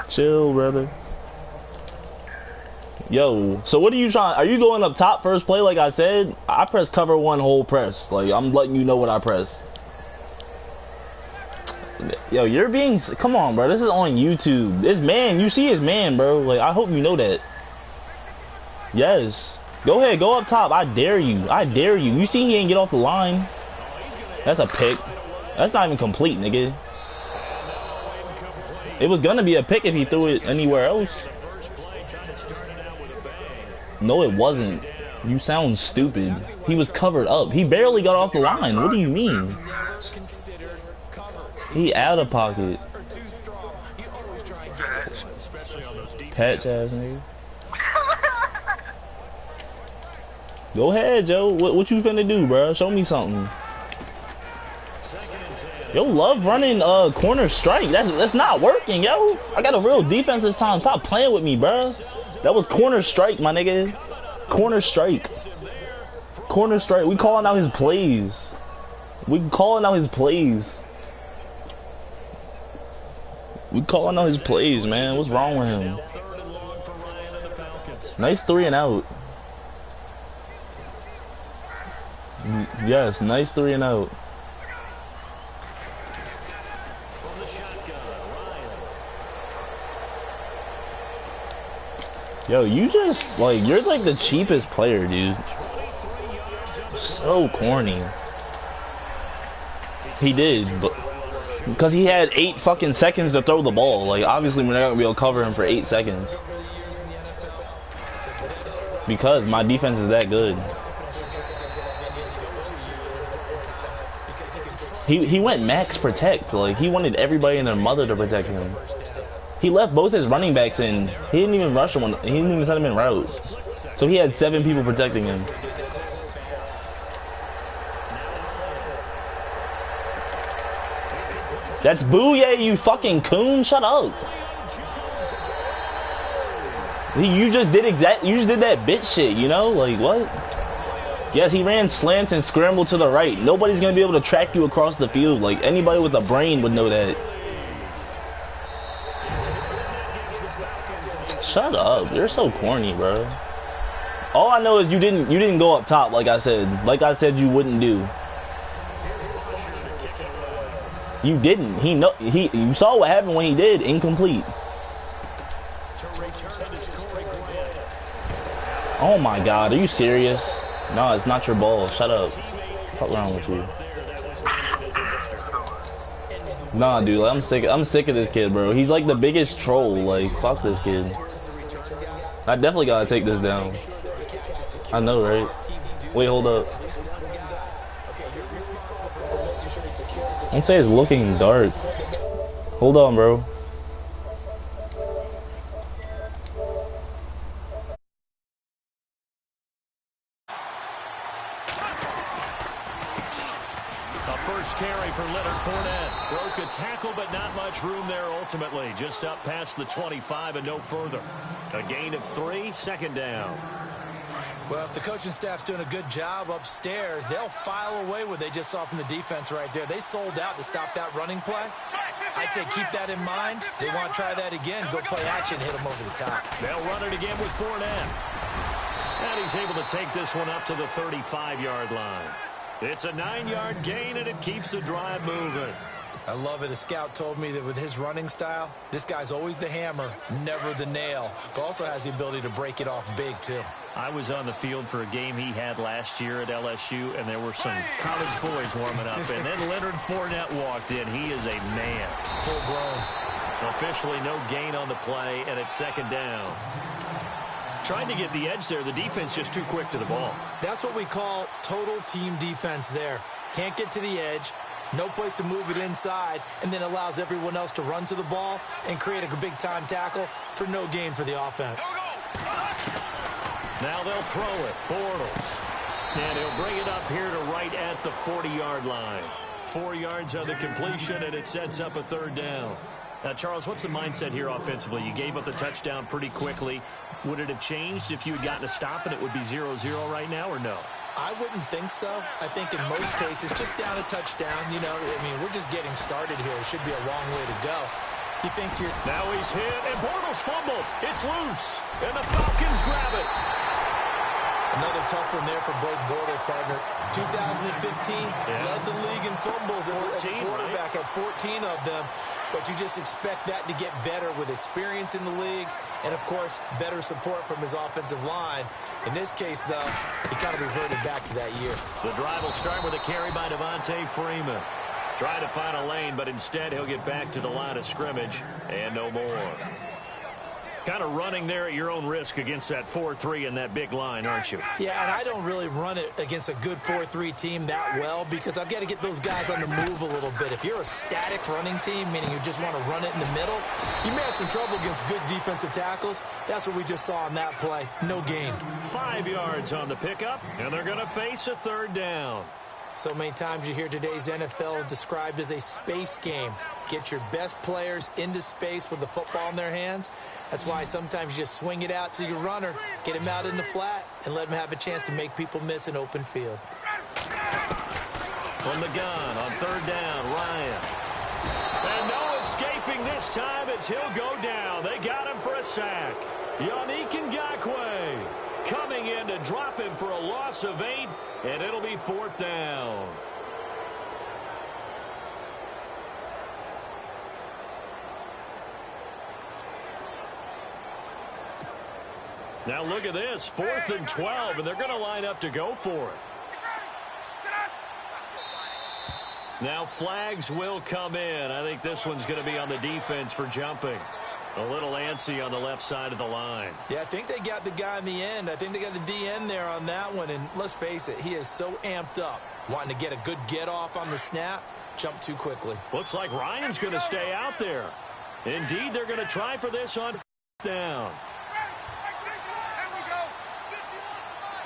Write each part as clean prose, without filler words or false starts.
Chill, brother. Yo, so what are you trying? Are you going up top first play like I said? I pressed cover one whole press. Like, I'm letting you know what I pressed. Yo, you're being... Come on, bro. This is on YouTube. This man, you see his man, bro. Like, I hope you know that. Yes. Go ahead, go up top. I dare you. I dare you. You see he ain't get off the line. That's a pick. That's not even complete, nigga. It was gonna be a pick if he threw it anywhere else. No, it wasn't. You sound stupid. He was covered up. He barely got off the line. What do you mean? He out of pocket. Patch ass nigga. Go ahead, Joe. What you finna do, bro? Show me something. Yo, love running corner strike. That's not working, yo. I got a real defense this time. Stop playing with me, bro. That was corner strike, my nigga. Corner strike. Corner strike. We calling out his plays. We calling out his plays. We calling out his plays, man. What's wrong with him? Nice 3 and out. Yes, nice 3 and out. Yo, you just, like, you're like the cheapest player, dude. So corny. He did, but because he had 8 fucking seconds to throw the ball. Like, obviously we're not gonna be able to cover him for 8 seconds. Because my defense is that good. He went max protect. Like, he wanted everybody and their mother to protect him. He left both his running backs in. He didn't even rush him. He didn't even send him in routes. So he had 7 people protecting him. That's Booyah, you fucking coon. Shut up. You just did that bitch shit, you know? Like, what? Yes, he ran slants and scrambled to the right. Nobody's gonna be able to track you across the field. Like, anybody with a brain would know that. Shut up. You're so corny, bro. All I know is you didn't go up top like I said. Like I said you wouldn't do. You didn't. You saw what happened when he did. Incomplete. Oh my god, are you serious? No, it's not your ball. Shut up. What's wrong with you? Nah, dude, like, I'm sick of this kid, bro. He's like the biggest troll. Like, fuck this kid. I definitely gotta take this down. I know, right? Wait, hold up. Don't say it's looking dark. Hold on, bro. Carry for Leonard Fournette. Broke a tackle, but not much room there ultimately. Just up past the 25 and no further. A gain of 3, second down. Well, if the coaching staff's doing a good job upstairs, they'll file away what they just saw from the defense right there. They sold out to stop that running play. I'd say keep that in mind. They want to try that again. Go play action, hit them over the top. They'll run it again with Fournette. And he's able to take this one up to the 35-yard line. It's a 9-yard gain, and it keeps the drive moving. I love it. A scout told me that with his running style, this guy's always the hammer, never the nail, but also has the ability to break it off big, too. I was on the field for a game he had last year at LSU, and there were some college boys warming up, and then Leonard Fournette walked in. He is a man. Full grown. Officially no gain on the play, and it's second down. Trying to get the edge there. The defense just too quick to the ball. That's what we call total team defense there. Can't get to the edge, no place to move it inside, and then allows everyone else to run to the ball and create a big-time tackle for no gain for the offense. Now they'll throw it. Bortles. And he'll bring it up here to right at the 40-yard line. 4 yards on the completion, and it sets up a third down. Now, Charles, what's the mindset here offensively? You gave up the touchdown pretty quickly. Would it have changed if you had gotten a stop and it would be 0-0 right now, or no? I wouldn't think so. I think in most cases, just down a touchdown, you know, I mean, we're just getting started here. It should be a long way to go. You think to your... Now he's hit, and Bortles fumbled. It's loose, and the Falcons grab it. Another tough one there for Blake Bortles, partner. 2015, led the league in fumbles as a quarterback, had 14 of them. But you just expect that to get better with experience in the league and, of course, better support from his offensive line. In this case, though, he kind of reverted back to that year. The drive will start with a carry by Devontae Freeman. Trying to find a lane, but instead he'll get back to the line of scrimmage and no more. Kind of running there at your own risk against that 4-3 and that big line, aren't you? Yeah, and I don't really run it against a good 4-3 team that well because I've got to get those guys on the move a little bit. If you're a static running team, meaning you just want to run it in the middle, you may have some trouble against good defensive tackles. That's what we just saw on that play. No gain. 5 yards on the pickup, and they're going to face a third down. So many times you hear today's NFL described as a space game. Get your best players into space with the football in their hands. That's why sometimes you just swing it out to your runner, get him out in the flat, and let him have a chance to make people miss an open field. From the gun on third down, Ryan. And no escaping this time as he'll go down. They got him for a sack. Yannick Ngakoue coming in to drop him for a loss of 8, and it'll be fourth down. Now look at this, 4th and 12, and they're going to line up to go for it. Now flags will come in. I think this one's going to be on the defense for jumping. A little antsy on the left side of the line. Yeah, I think they got the guy in the end. I think they got the DN there on that one. And let's face it, he is so amped up, wanting to get a good get off on the snap, jump too quickly. Looks like Ryan's going to stay out there. Indeed, they're going to try for this on down.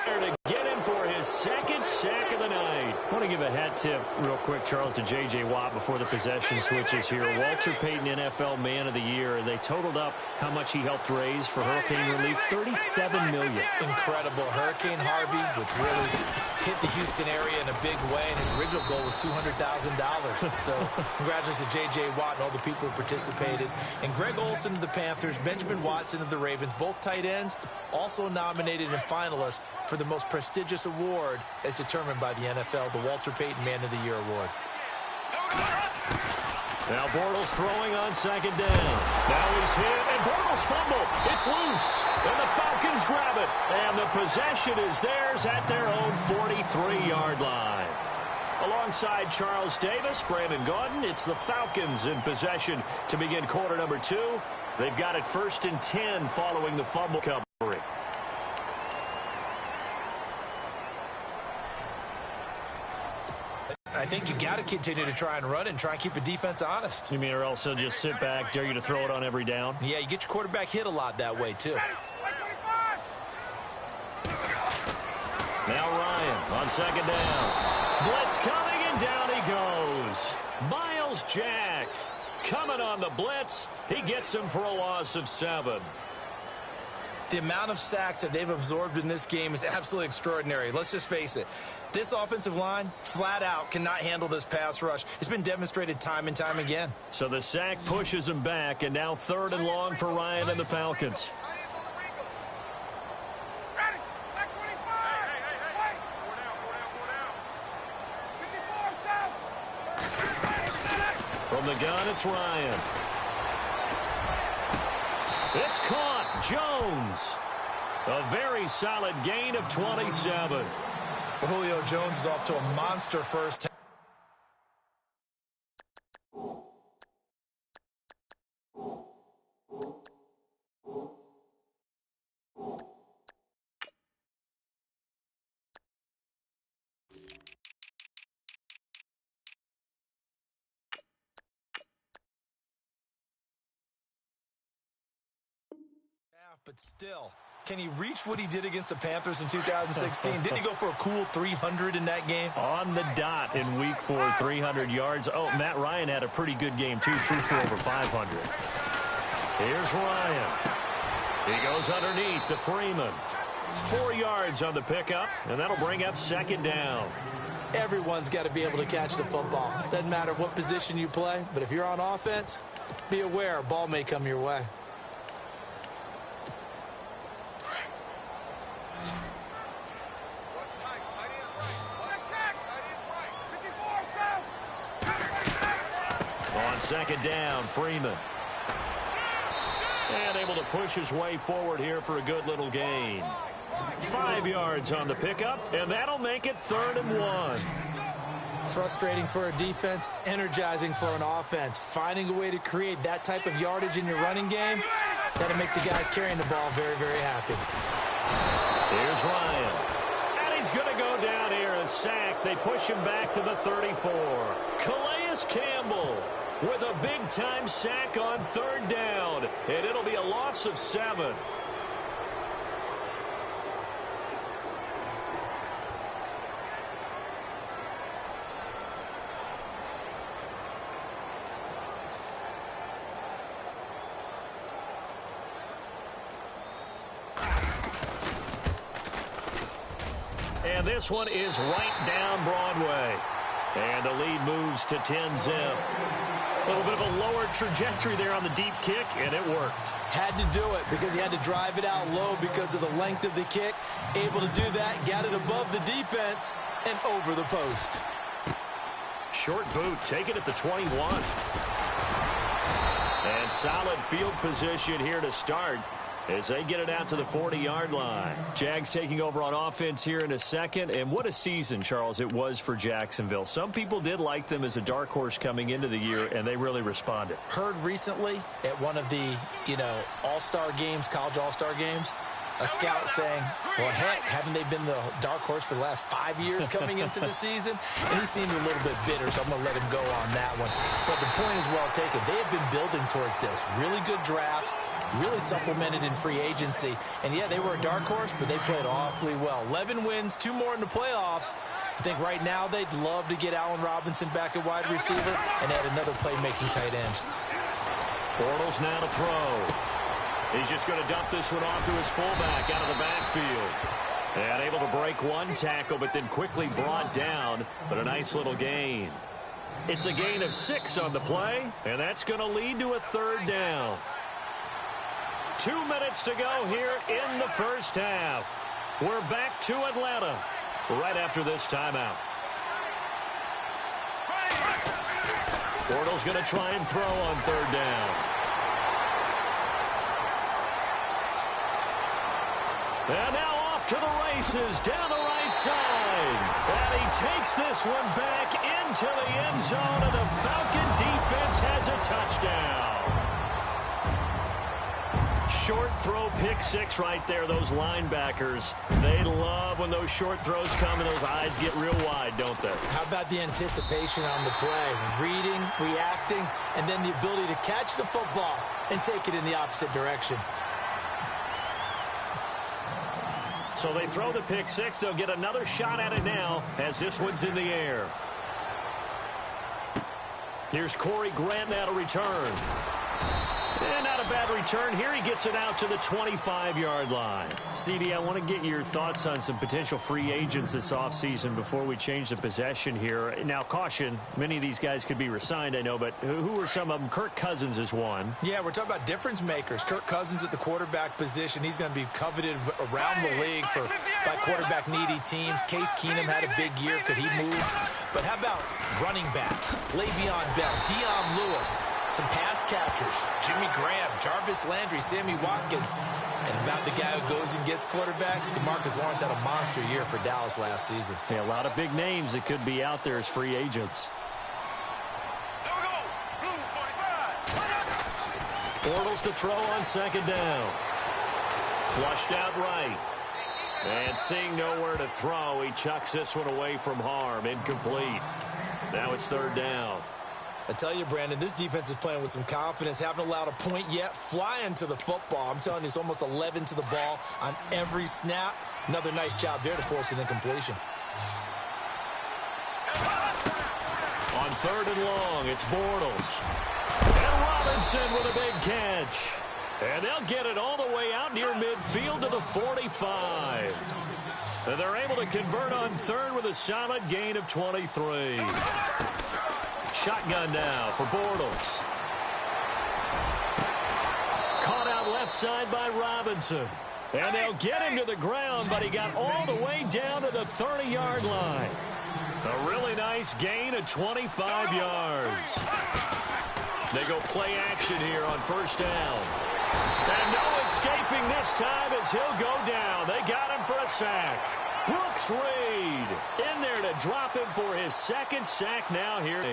To get him for his second sack of the night. I want to give a hat tip real quick, Charles, to J.J. Watt before the possession switches here. Walter Payton, NFL Man of the Year. They totaled up how much he helped raise for hurricane relief, $37 million. Incredible. Hurricane Harvey, which really hit the Houston area in a big way, and his original goal was $200,000. So congratulations to J.J. Watt and all the people who participated. And Greg Olsen of the Panthers, Benjamin Watson of the Ravens, both tight ends, also nominated and finalists for the most prestigious award as determined by the NFL, the Walter Payton Man of the Year Award. Now Bortles throwing on second down. Now he's hit, and Bortles fumbled. It's loose, and the Falcons grab it. And the possession is theirs at their own 43-yard line. Alongside Charles Davis, Brandon Gaudin, it's the Falcons in possession to begin quarter number 2. They've got it 1st and 10 following the fumble recovery. I think you got to continue to try and run and try and keep the defense honest. You mean or else they'll just sit back, dare you to throw it on every down? Yeah, you get your quarterback hit a lot that way, too. Now Ryan on second down. Blitz coming, and down he goes. Miles Jack coming on the blitz. He gets him for a loss of 7. The amount of sacks that they've absorbed in this game is absolutely extraordinary. Let's just face it. This offensive line, flat out, cannot handle this pass rush. It's been demonstrated time and time again. So the sack pushes him back, and now 3rd and long for Ryan and the Falcons. From the gun, it's Ryan. It's caught. Jones. A very solid gain of 27. Julio Jones is off to a monster first half. But still, can he reach what he did against the Panthers in 2016? Didn't he go for a cool 300 in that game? On the dot in week 4, 300 yards. Oh, Matt Ryan had a pretty good game, too. Threw for over 500. Here's Ryan. He goes underneath to Freeman. 4 yards on the pickup, and that'll bring up second down. Everyone's got to be able to catch the football. Doesn't matter what position you play, but if you're on offense, be aware a ball may come your way. On second down, Freeman. And able to push his way forward here for a good little gain. 5 yards on the pickup, and that'll make it 3rd and 1. Frustrating for a defense, energizing for an offense. Finding a way to create that type of yardage in your running game, that'll make the guys carrying the ball very, very happy. Here's Ryan. And he's going to go down here, a sack. They push him back to the 34. Calais Campbell with a big-time sack on 3rd down, and it'll be a loss of 7. And this one is right down Broadway. And the lead moves to 10-zip. A little bit of a lower trajectory there on the deep kick, and it worked. Had to do it because he had to drive it out low because of the length of the kick. Able to do that, got it above the defense, and over the post. Short boot, take it at the 21. And solid field position here to start as they get it out to the 40-yard line. Jags taking over on offense here in a second. And what a season, Charles, it was for Jacksonville. Some people did like them as a dark horse coming into the year, and they really responded. Heard recently at one of the, all-star games, college all-star games, a scout saying, well, heck, haven't they been the dark horse for the last 5 years coming into the season? And he seemed a little bit bitter, so I'm going to let him go on that one. But the point is well taken. They have been building towards this. Really good drafts, really supplemented in free agency. And, yeah, they were a dark horse, but they played awfully well. 11 wins, 2 more in the playoffs. I think right now they'd love to get Allen Robinson back at wide receiver and add another playmaking tight end. Bortles now to throw. He's just going to dump this one off to his fullback out of the backfield. And able to break one tackle, but then quickly brought down. But a nice little gain. It's a gain of 6 on the play, and that's going to lead to a 3rd down. 2 minutes to go here in the first half. We're back to Atlanta right after this timeout. Bortles going to try and throw on 3rd down. And now off to the races down the right side. And he takes this one back into the end zone, and the Falcon defense has a touchdown. Short throw, pick 6 right there. Those linebackers, they love when those short throws come and those eyes get real wide, don't they? How about the anticipation on the play? Reading, reacting, and then the ability to catch the football and take it in the opposite direction. So they throw the pick 6. They'll get another shot at it now as this one's in the air. Here's Corey Grant now to return. And not a bad return here. He gets it out to the 25-yard line. CD, I want to get your thoughts on some potential free agents this offseason before we change the possession here. Now, caution, many of these guys could be re-signed, I know, but who are some of them? Kirk Cousins is one. Yeah, we're talking about difference makers. Kirk Cousins at the quarterback position. He's going to be coveted around the league by quarterback-needy teams. Case Keenum had a big year. Could he move? But how about running backs? Le'Veon Bell, Dion Lewis. Some pass catchers, Jimmy Graham, Jarvis Landry, Sammy Watkins. And about the guy who goes and gets quarterbacks, DeMarcus Lawrence had a monster year for Dallas last season. Yeah, a lot of big names that could be out there as free agents. Bortles to throw on 2nd down. Flushed out right. And seeing nowhere to throw, he chucks this one away from harm. Incomplete. Now it's 3rd down. I tell you, Brandon, this defense is playing with some confidence. Haven't allowed a point yet. Flying to the football. I'm telling you, it's almost 11 to the ball on every snap. Another nice job there to force an incompletion. On 3rd and long, it's Bortles. And Robinson with a big catch. And they'll get it all the way out near midfield to the 45. And they're able to convert on third with a solid gain of 23. Shotgun now for Bortles. Caught out left side by Robinson. And they'll get him to the ground, but he got all the way down to the 30-yard line. A really nice gain of 25 yards. They go play action here on first down. And no escaping this time as he'll go down. They got him for a sack. Brooks Reed in there to drop him for his second sack now here.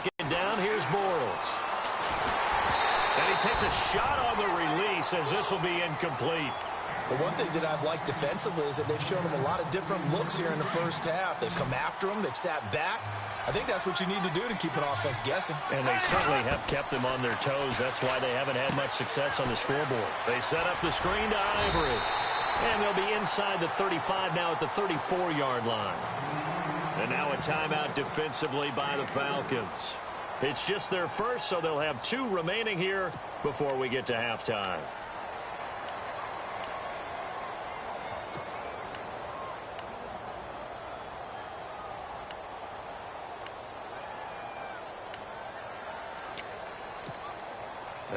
Get down, here's Bortles. And he takes a shot on the release as this will be incomplete. Well, one thing that I've liked defensively is that they've shown him a lot of different looks here in the first half. They've come after him. They've sat back. I think that's what you need to do to keep an offense guessing. And they certainly have kept them on their toes. That's why they haven't had much success on the scoreboard. They set up the screen to Ivory. And they'll be inside the 35 now at the 34-yard line. And now a timeout defensively by the Falcons. It's just their first, so they'll have 2 remaining here before we get to halftime.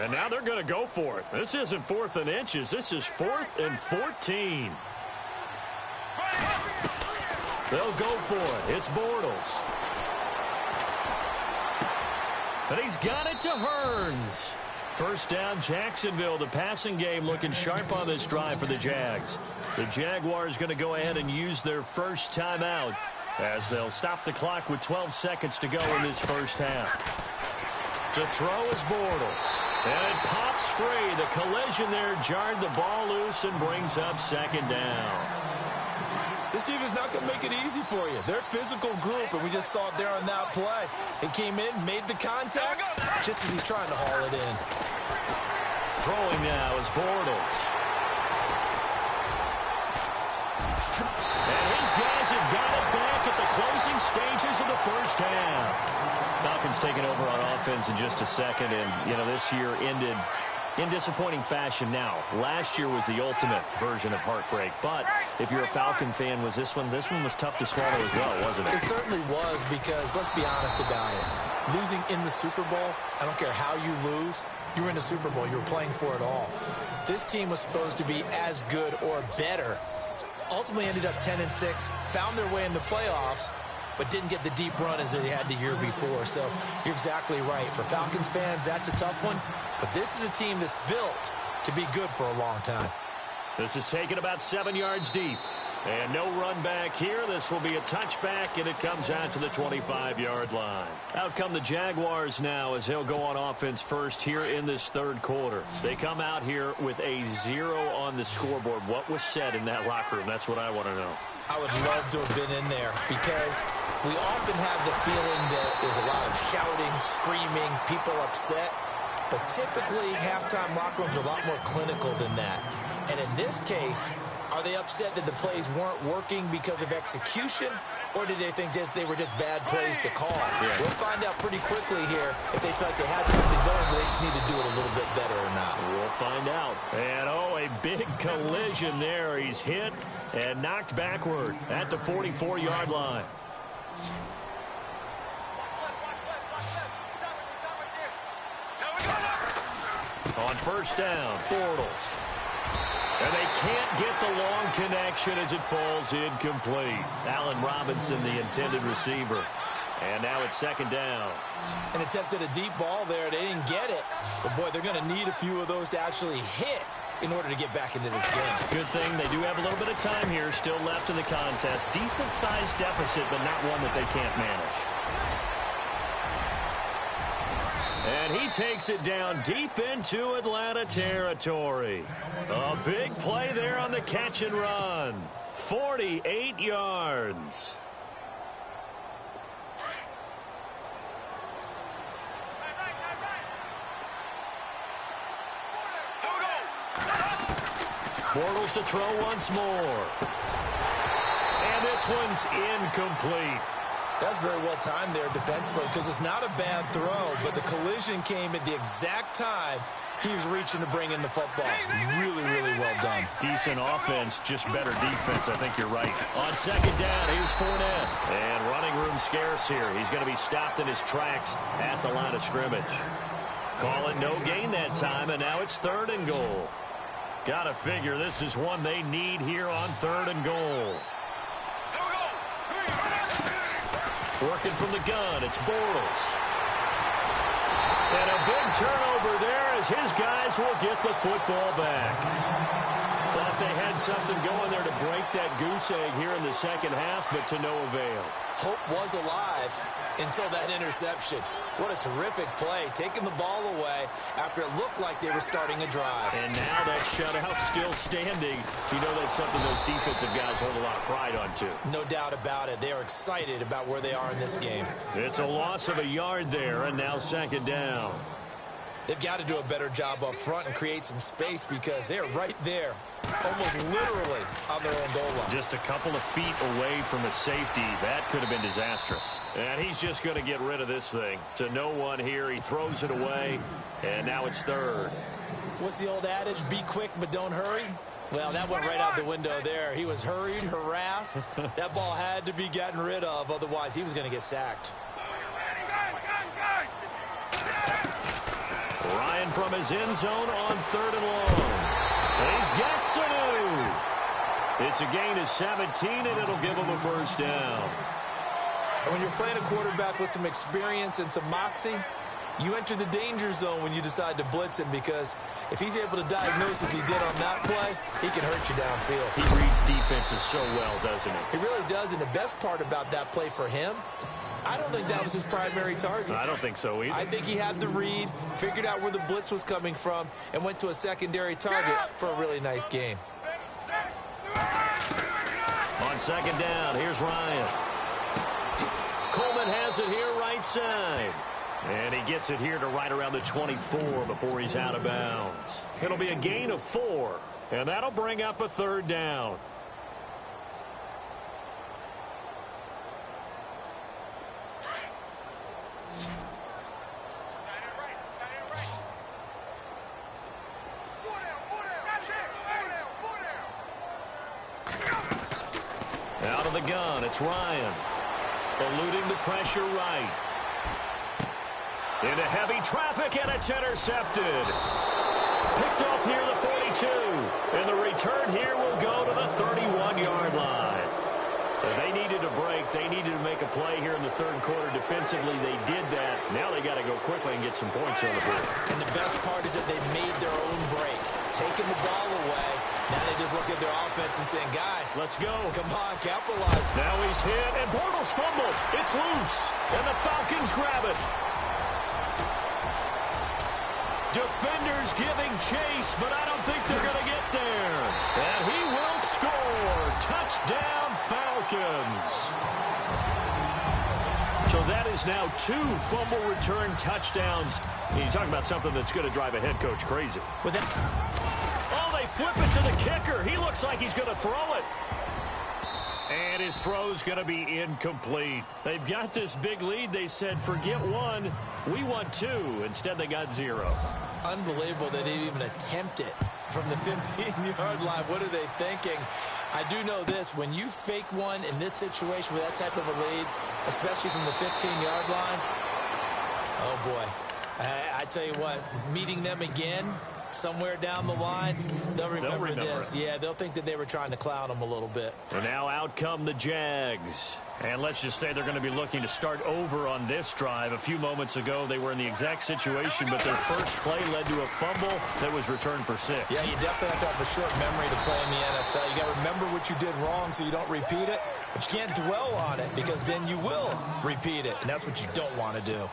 And now they're going to go for it. This isn't 4th and inches. This is 4th and 14. They'll go for it. It's Bortles. And he's got it to Hearns. First down, Jacksonville. The passing game looking sharp on this drive for the Jags. The Jaguars going to go ahead and use their first timeout as they'll stop the clock with 12 seconds to go in this first half. To throw is Bortles. And it pops free. The collision there jarred the ball loose and brings up second down. This team is not going to make it easy for you. They're a physical group, and we just saw it there on that play. He came in, made the contact, just as he's trying to haul it in. Throwing now is Bortles. And his guys have got it back at the closing stages of the first half. Falcons taking over on offense in just a second, and, you know, this year ended in disappointing fashion. Now, last year was the ultimate version of heartbreak, but if you're a Falcon fan, was this one was tough to swallow as well, wasn't it? It certainly was, because let's be honest about it. Losing in the Super Bowl, I don't care how you lose, you were in the Super Bowl, you were playing for it all. This team was supposed to be as good or better. Ultimately ended up 10-6, found their way in the playoffs, but didn't get the deep run as they had the year before. So you're exactly right. For Falcons fans, that's a tough one. But this is a team that's built to be good for a long time. This is taken about 7 yards deep. And no run back here. This will be a touchback, and it comes out to the 25-yard line. Out come the Jaguars now as they'll go on offense first here in this third quarter. They come out here with a 0 on the scoreboard. What was said in that locker room? That's what I want to know. I would love to have been in there, because we often have the feeling that there's a lot of shouting, screaming, people upset. But typically, halftime locker rooms are a lot more clinical than that. And in this case, are they upset that the plays weren't working because of execution, or did they think they were just bad plays to call? Yeah. We'll find out pretty quickly here if they felt like they had something going, but they just need to do it a little bit better or not. We'll find out. And, a big collision there. He's hit and knocked backward at the 44-yard line. On first down, Bortles. And they can't get the long connection as it falls incomplete. Allen Robinson, the intended receiver. And now it's second down. An attempt at a deep ball there. They didn't get it. But, boy, they're going to need a few of those to actually hit in order to get back into this game. Good thing they do have a little bit of time here still left in the contest. Decent-sized deficit, but not one that they can't manage. And he takes it down deep into Atlanta territory. A big play there on the catch and run. 48 yards. Bortles to throw once more. And this one's incomplete. That's very well timed there defensively because it's not a bad throw, but the collision came at the exact time he was reaching to bring in the football. Really, really well done. Decent offense, just better defense. I think you're right. On second down, here's Fournette. And running room scarce here. He's going to be stopped in his tracks at the line of scrimmage. Call it no gain that time, and now it's 3rd and goal. Got to figure this is one they need here on 3rd and goal. Working from the gun, it's Bortles. And a big turnover there as his guys will get the football back. Thought they had something going there to break that goose egg here in the second half, but to no avail. Hope was alive until that interception. What a terrific play, taking the ball away after it looked like they were starting a drive. And now that shutout still standing. You know that's something those defensive guys hold a lot of pride on, too. No doubt about it. They are excited about where they are in this game. It's a loss of a yard there, and now 2nd down. They've got to do a better job up front and create some space because they're right there, almost literally on their own goal line. Just a couple of feet away from a safety. That could have been disastrous. And he's just going to get rid of this thing. To no one here. He throws it away, and now it's 3rd. What's the old adage? Be quick, but don't hurry. Well, that went right out the window there. He was hurried, harassed. That ball had to be gotten rid of. Otherwise, he was going to get sacked. Ryan from his end zone on 3rd and long. And he's got Sanu. It's a gain of 17, and it'll give him a 1st down. And when you're playing a quarterback with some experience and some moxie, you enter the danger zone when you decide to blitz him because if he's able to diagnose as he did on that play, he can hurt you downfield. He reads defenses so well, doesn't he? He really does, and the best part about that play for him, I don't think that was his primary target. I don't think so either. I think he had the read, figured out where the blitz was coming from, and went to a secondary target for a really nice game. On 2nd down, here's Ryan. Coleman has it here right side. And he gets it here to right around the 24 before he's out of bounds. It'll be a gain of 4, and that'll bring up a 3rd down. Out of the gun, it's Ryan. Eluding the pressure right. Into heavy traffic, and it's intercepted. Picked off near the 42. And the return here will go to the 31-yard line. They needed a break. They needed to make a play here in the 3rd quarter. Defensively, they did that. Now they got to go quickly and get some points on the board. And the best part is that they made their own break. Taking the ball away. Now they just look at their offense and saying, guys, let's go. Come on, capitalize. Now he's hit, and Bortles fumbled. It's loose, and the Falcons grab it. Defenders giving chase, but I don't think they're going to get there. And he will score. Touchdown, Falcons. So that is now 2 fumble return touchdowns. You talk about something that's going to drive a head coach crazy. Oh, they flip it to the kicker. He looks like he's going to throw it. And his throw's going to be incomplete. They've got this big lead. They said, forget 1. We want 2. Instead, they got 0. Unbelievable they didn't even attempt it from the 15-yard line. What are they thinking? I do know this. When you fake one in this situation with that type of a lead, especially from the 15-yard line, oh, boy. I tell you what, meeting them again somewhere down the line, they'll remember this. Yeah, they'll think that they were trying to clown them a little bit. And now out come the Jags. And let's just say they're going to be looking to start over on this drive. A few moments ago, they were in the exact situation, but their first play led to a fumble that was returned for 6. Yeah, you definitely have to have a short memory to play in the NFL. You got to remember what you did wrong so you don't repeat it, but you can't dwell on it because then you will repeat it, and that's what you don't want to do.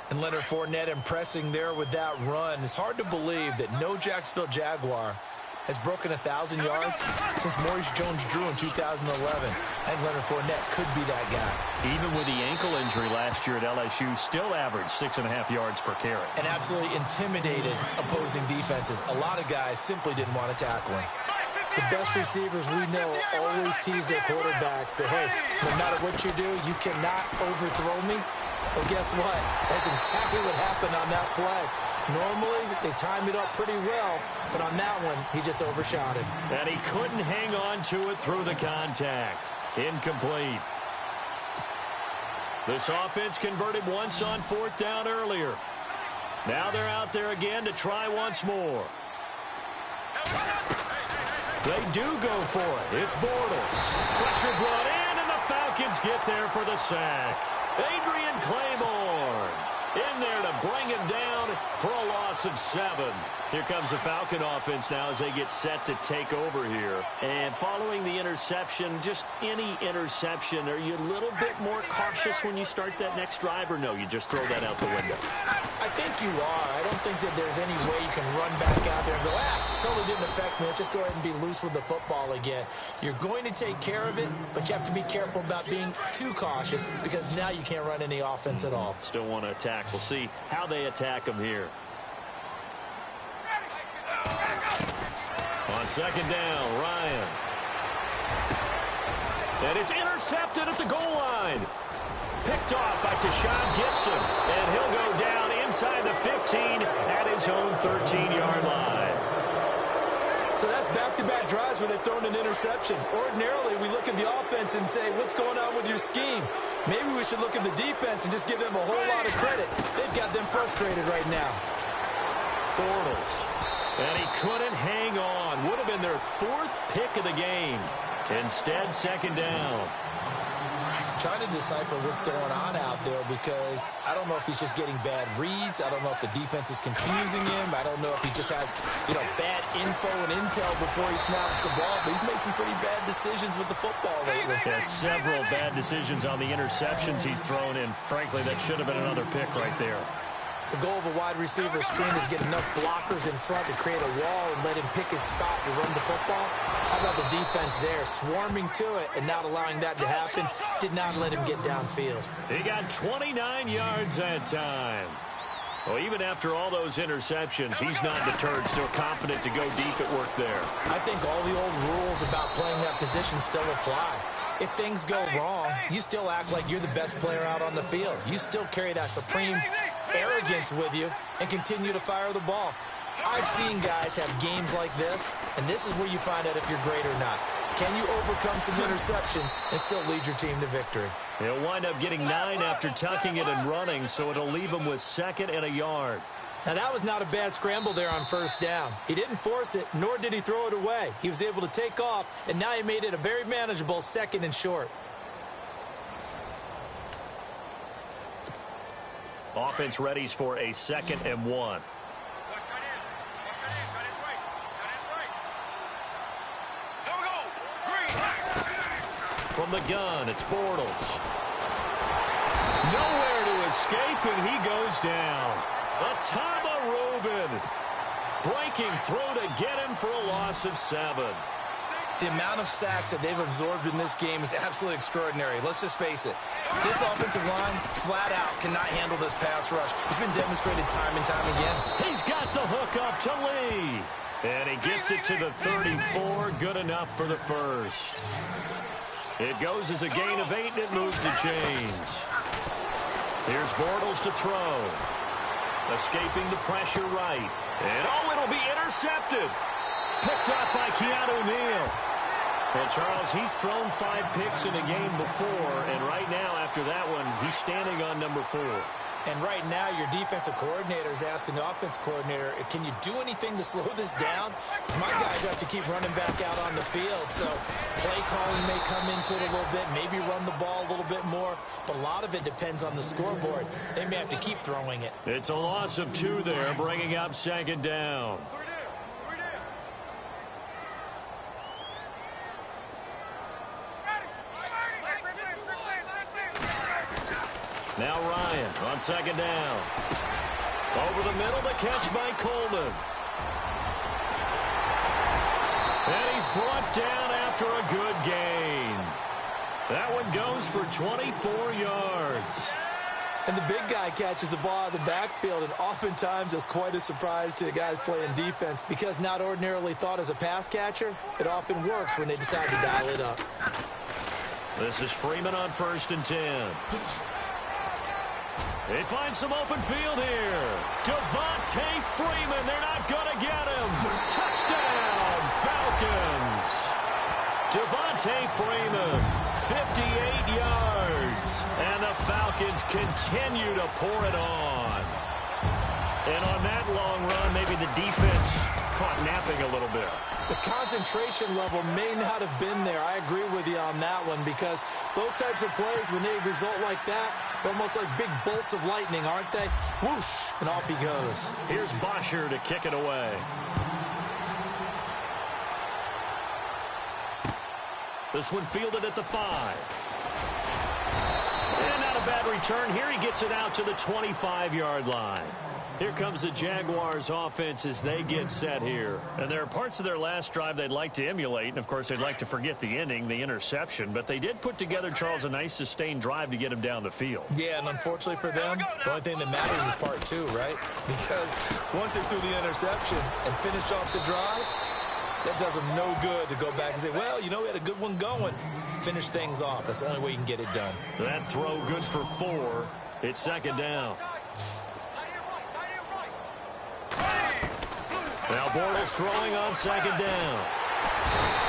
And Leonard Fournette impressing there with that run. It's hard to believe that no Jacksonville Jaguar has broken 1,000 yards since Maurice Jones-Drew in 2011. And Leonard Fournette could be that guy. Even with the ankle injury last year at LSU, still averaged 6.5 yards per carry. And absolutely intimidated opposing defenses. A lot of guys simply didn't want to tackle him. The best receivers we know always tease their quarterbacks that, hey, no matter what you do, you cannot overthrow me. Well, guess what? That's exactly what happened on that play. Normally, they timed it up pretty well, but on that one, he just overshot it. And he couldn't hang on to it through the contact. Incomplete. This offense converted once on 4th down earlier. Now they're out there again to try once more. They do go for it. It's Bortles. Pressure brought in, and the Falcons get there for the sack. Adrian Claiborne in there to bring him down for a loss of 7. Here comes the Falcon offense now as they get set to take over here. And following the interception, just any interception, are you a little bit more cautious when you start that next drive, or no, you just throw that out the window? I think you are. I don't think that there's any way you can run back out there and go, totally didn't affect me. Let's just go ahead and be loose with the football again. You're going to take care of it, but you have to be careful about being too cautious because now you can't run any offense at all. Still want to attack. We'll see how they attack them here. On 2nd down, Ryan. And it's intercepted at the goal line. Picked off by Tashawn Gibson. And he'll go down inside the 15 at his own 13-yard line. So that's back-to-back drives where they've thrown an interception. Ordinarily, we look at the offense and say, what's going on with your scheme? Maybe we should look at the defense and just give them a whole lot of credit. They've got them frustrated right now. Bortles. And he couldn't hang on. Would have been their 4th pick of the game. Instead, 2nd down. Trying to decipher what's going on out there because I don't know if he's just getting bad reads. I don't know if the defense is confusing him. I don't know if he just has, bad info and intel before he snaps the ball. But he's made some pretty bad decisions with the football lately. Has several bad decisions on the interceptions he's thrown in. Frankly, that should have been another pick right there. The goal of a wide receiver screen is get enough blockers in front to create a wall and let him pick his spot to run the football. How about the defense there, swarming to it and not allowing that to happen? Did not let him get downfield. He got 29 yards that time. Well, even after all those interceptions, he's not deterred, still confident to go deep at work there. I think all the old rules about playing that position still apply. If things go wrong, you still act like you're the best player out on the field. You still carry that supreme arrogance with you and continue to fire the ball. I've seen guys have games like this, and this is where you find out if you're great or not. Can you overcome some interceptions and still lead your team to victory? He'll wind up getting 9 after tucking it and running, so it'll leave him with 2nd and a yard. Now, that was not a bad scramble there on 1st down. He didn't force it, nor did he throw it away. He was able to take off, and now he made it a very manageable 2nd and short. Offense readies for a 2nd and 1. From the gun, it's Bortles. Nowhere to escape, and he goes down. Atama Rubin. Breaking through to get him for a loss of 7. The amount of sacks that they've absorbed in this game is absolutely extraordinary. Let's just face it. This offensive line, flat out, cannot handle this pass rush. It's been demonstrated time and time again. He's got the hook up to Lee. And he gets it to the 34. Good enough for the 1st. It goes as a gain of 8, and it moves the chains. Here's Bortles to throw. Escaping the pressure right. And, it'll be intercepted. Picked up by Keanu Neal. And, Charles, he's thrown 5 picks in a game before, and right now, after that one, he's standing on number 4. And right now, your defensive coordinator is asking the offensive coordinator, can you do anything to slow this down? Because my guys have to keep running back out on the field. So play calling may come into it a little bit, maybe run the ball a little bit more. But a lot of it depends on the scoreboard. They may have to keep throwing it. It's a loss of 2 there, bringing up 2nd down. Now Ryan on 2nd down. Over the middle, the catch by Coleman. And he's brought down after a good gain. That one goes for 24 yards. And the big guy catches the ball out of the backfield, and oftentimes it's quite a surprise to the guys playing defense because not ordinarily thought as a pass catcher, it often works when they decide to dial it up. This is Freeman on 1st and 10. They find some open field here. Devontae Freeman, they're not going to get him. Touchdown, Falcons. Devontae Freeman, 58 yards. And the Falcons continue to pour it on. And on that long run, maybe the defense caught napping a little bit. The concentration level may not have been there. I agree with you on that one because those types of plays, when they result like that, they're almost like big bolts of lightning, aren't they? Whoosh, and off he goes. Here's Bosher to kick it away. This one fielded at the 5. And not a bad return here. He gets it out to the 25-yard line. Here comes the Jaguars offense as they get set here. And there are parts of their last drive they'd like to emulate. And, of course, they'd like to forget the ending, the interception. But they did put together, Charles, a nice sustained drive to get him down the field. Yeah, and unfortunately for them, the only thing that matters is part 2, right? Because once they threw the interception and finished off the drive, that does them no good to go back and say, well, you know, we had a good one going. Finish things off. That's the only way you can get it done. That throw good for 4. It's 2nd down. Now Bortles throwing on 2nd down.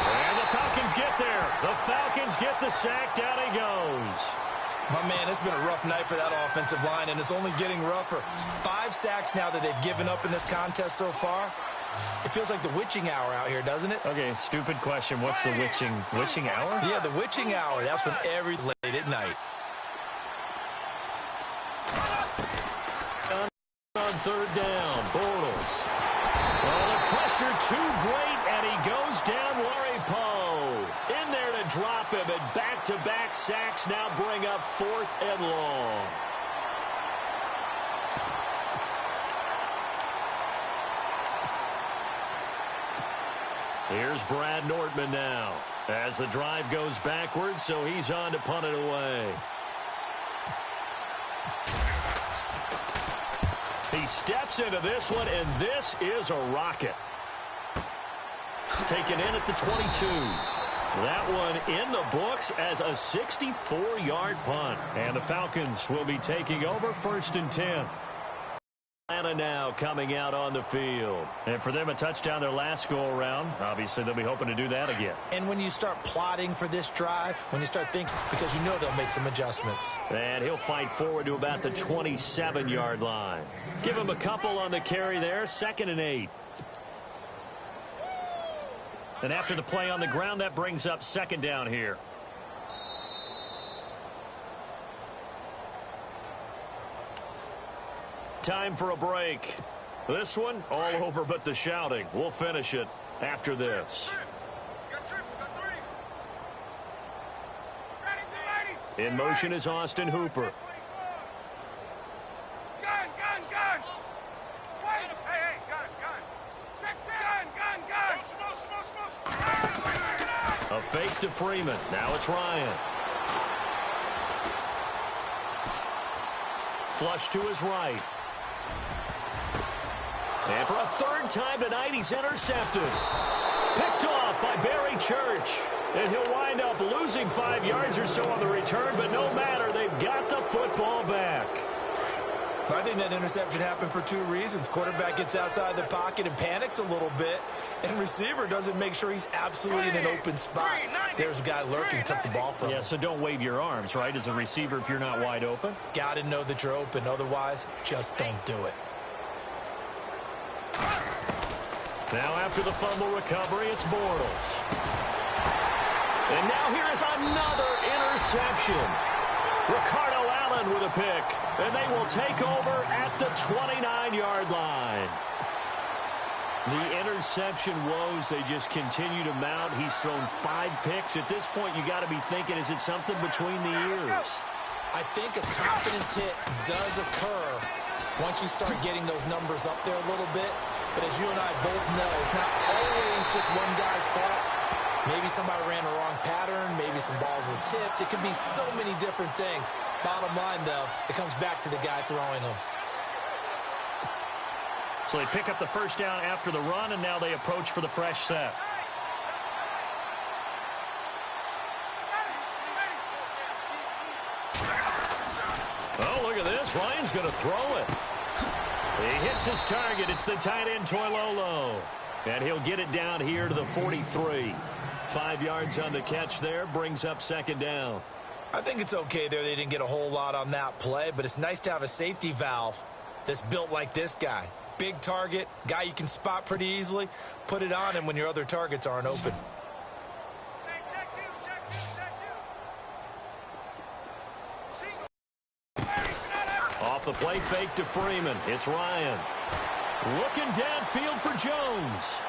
And the Falcons get there. The Falcons get the sack. Down he goes. My man, it's been a rough night for that offensive line, and it's only getting rougher. 5 sacks now that they've given up in this contest so far. It feels like the witching hour out here, doesn't it? Okay, stupid question. What's the witching hour? Yeah, the witching hour. That's when every late at night. On 3rd down, Bortles. Oh, the pressure too great, and he goes down. Larry Poe in there to drop him, and back-to-back sacks now bring up 4th and long. Here's Brad Nortman now as the drive goes backwards, so he's on to punt it away. He steps into this one, and this is a rocket. Taken in at the 22. That one in the books as a 64-yard punt. And the Falcons will be taking over 1st and 10. Atlanta now coming out on the field. And for them, a touchdown their last go-around. Obviously, they'll be hoping to do that again. And when you start plotting for this drive, when you start thinking, because you know they'll make some adjustments. And he'll fight forward to about the 27-yard line. Give him a couple on the carry there. 2nd and 8. And after the play on the ground, that brings up 2nd down here. Time for a break. This one, all over but the shouting. We'll finish it after this. In motion is Austin Hooper. A fake to Freeman. Now it's Ryan. Flush to his right. And for a 3rd time tonight, he's intercepted. Picked off by Barry Church. And he'll wind up losing 5 yards or so on the return, but no matter, they've got the football back. I think that interception happened for 2 reasons. Quarterback gets outside the pocket and panics a little bit, and receiver doesn't make sure he's absolutely in an open spot. There's a guy lurking, took the ball from him. Yeah, so don't wave your arms, right, as a receiver if you're not wide open? Got to know that you're open. Otherwise, just don't do it. Now after the fumble recovery, it's Bortles. And now here is another interception. Ricardo Allen with a pick. And they will take over at the 29-yard line. The interception woes, they just continue to mount. He's thrown 5 picks. At this point, you got to be thinking, is it something between the ears? I think a confidence hit does occur once you start getting those numbers up there a little bit. But as you and I both know, it's not always just one guy's fault. Maybe somebody ran a wrong pattern. Maybe some balls were tipped. It could be so many different things. Bottom line, though, it comes back to the guy throwing them. So they pick up the first down after the run, and now they approach for the fresh set. Oh, look at this. Ryan's going to throw it. He hits his target. It's the tight end, Toilolo. And he'll get it down here to the 43. 5 yards on the catch there. Brings up second down. I think it's okay there. They didn't get a whole lot on that play, but it's nice to have a safety valve that's built like this guy. Big target, guy you can spot pretty easily. Put it on him when your other targets aren't open. Off the play fake to Freeman. It's Ryan. Looking downfield for Jones.